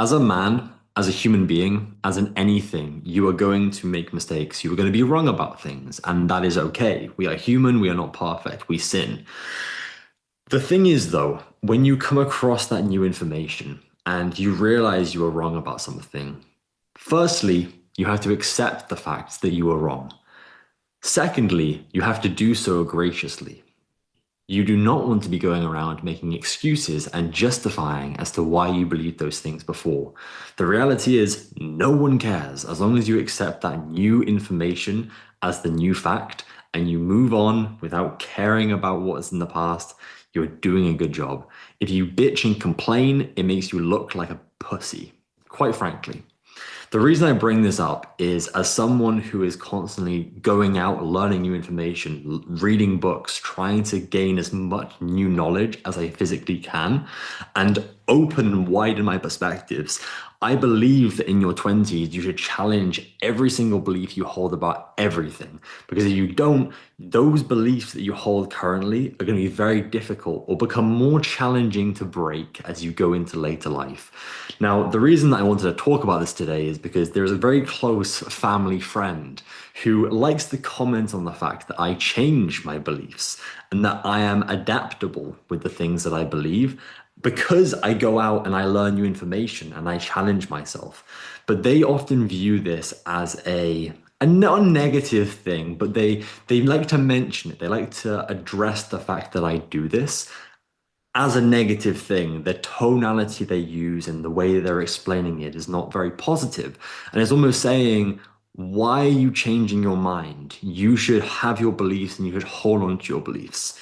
As a man, as a human being, as in anything, you are going to make mistakes. You are going to be wrong about things, and that is okay. We are human, we are not perfect, we sin. The thing is, though, when you come across that new information and you realize you are wrong about something, firstly, you have to accept the fact that you are wrong. Secondly, you have to do so graciously. You do not want to be going around making excuses and justifying as to why you believed those things before. The reality is, no one cares as long as you accept that new information as the new fact and you move on without caring about what's in the past. You're doing a good job. If you bitch and complain, it makes you look like a pussy, quite frankly. The reason I bring this up is as someone who is constantly going out, learning new information, reading books, trying to gain as much new knowledge as I physically can, and open and widen my perspectives. I believe that in your 20s, you should challenge every single belief you hold about everything. Because if you don't, those beliefs that you hold currently are going to be very difficult or become more challenging to break as you go into later life. Now, the reason that I wanted to talk about this today is because there is a very close family friend who likes to comment on the fact that I change my beliefs and that I am adaptable with the things that I believe because I go out and I learn new information and I challenge myself. But they often view this as a not a negative thing, but they like to mention it. They like to address the fact that I do this as a negative thing. The tonality they use and the way they're explaining it is not very positive. And it's almost saying, why are you changing your mind? You should have your beliefs and you should hold on to your beliefs.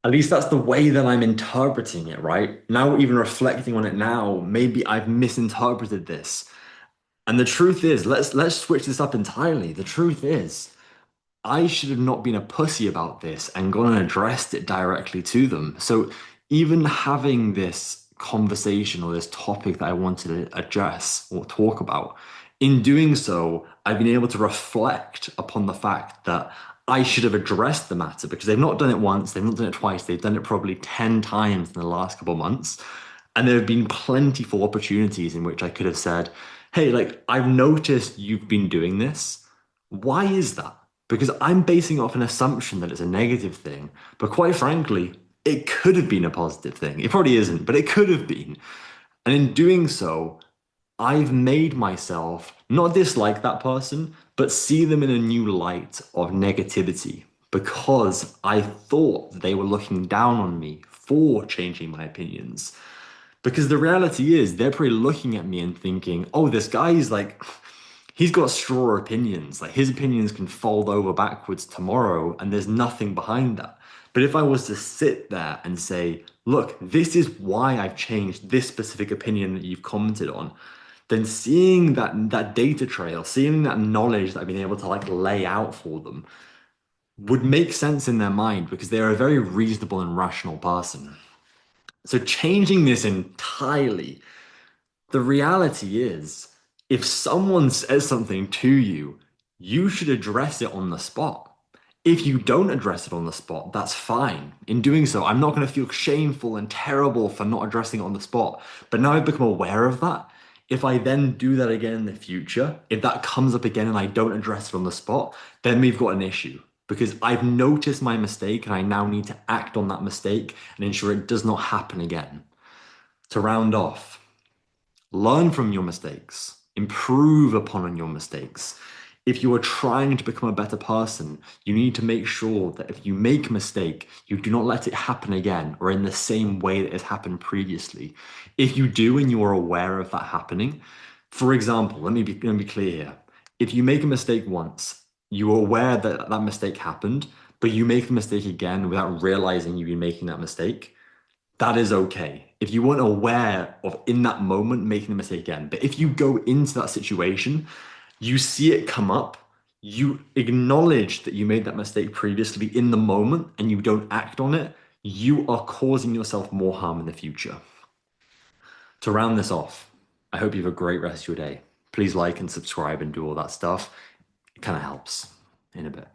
At least that's the way that I'm interpreting it, right? Now, even reflecting on it now, maybe I've misinterpreted this. And the truth is, let's switch this up entirely. The truth is, I should have not been a pussy about this and gone and addressed it directly to them. So even having this conversation or this topic that I wanted to address or talk about, in doing so, I've been able to reflect upon the fact that I should have addressed the matter because they've not done it once, they've not done it twice, they've done it probably 10 times in the last couple of months. And there have been plentiful opportunities in which I could have said, hey, like, I've noticed you've been doing this. Why is that? Because I'm basing it off an assumption that it's a negative thing. But quite frankly, it could have been a positive thing. It probably isn't, but it could have been. And in doing so, I've made myself not dislike that person, but see them in a new light of negativity because I thought they were looking down on me for changing my opinions. Because the reality is, they're probably looking at me and thinking, oh, this guy's like, he's got straw opinions. Like his opinions can fold over backwards tomorrow, and there's nothing behind that. But if I was to sit there and say, look, this is why I've changed this specific opinion that you've commented on, then seeing that data trail, seeing that knowledge that I've been able to like lay out for them would make sense in their mind because they're a very reasonable and rational person. So changing this entirely, the reality is, if someone says something to you, you should address it on the spot. If you don't address it on the spot, that's fine. In doing so, I'm not going to feel shameful and terrible for not addressing it on the spot. But now I've become aware of that. If I then do that again in the future, if that comes up again and I don't address it on the spot, then we've got an issue. Because I've noticed my mistake and I now need to act on that mistake and ensure it does not happen again. To round off, learn from your mistakes, improve upon your mistakes. If you are trying to become a better person, you need to make sure that if you make a mistake, you do not let it happen again or in the same way that it has happened previously. If you do and you are aware of that happening, for example, let me be clear here. If you make a mistake once, you are aware that that mistake happened, but you make the mistake again without realizing you've been making that mistake, that is okay. If you weren't aware of in that moment making the mistake again, but if you go into that situation, you see it come up, you acknowledge that you made that mistake previously in the moment and you don't act on it, you are causing yourself more harm in the future. To round this off, I hope you have a great rest of your day. Please like and subscribe and do all that stuff. It kind of helps in a bit.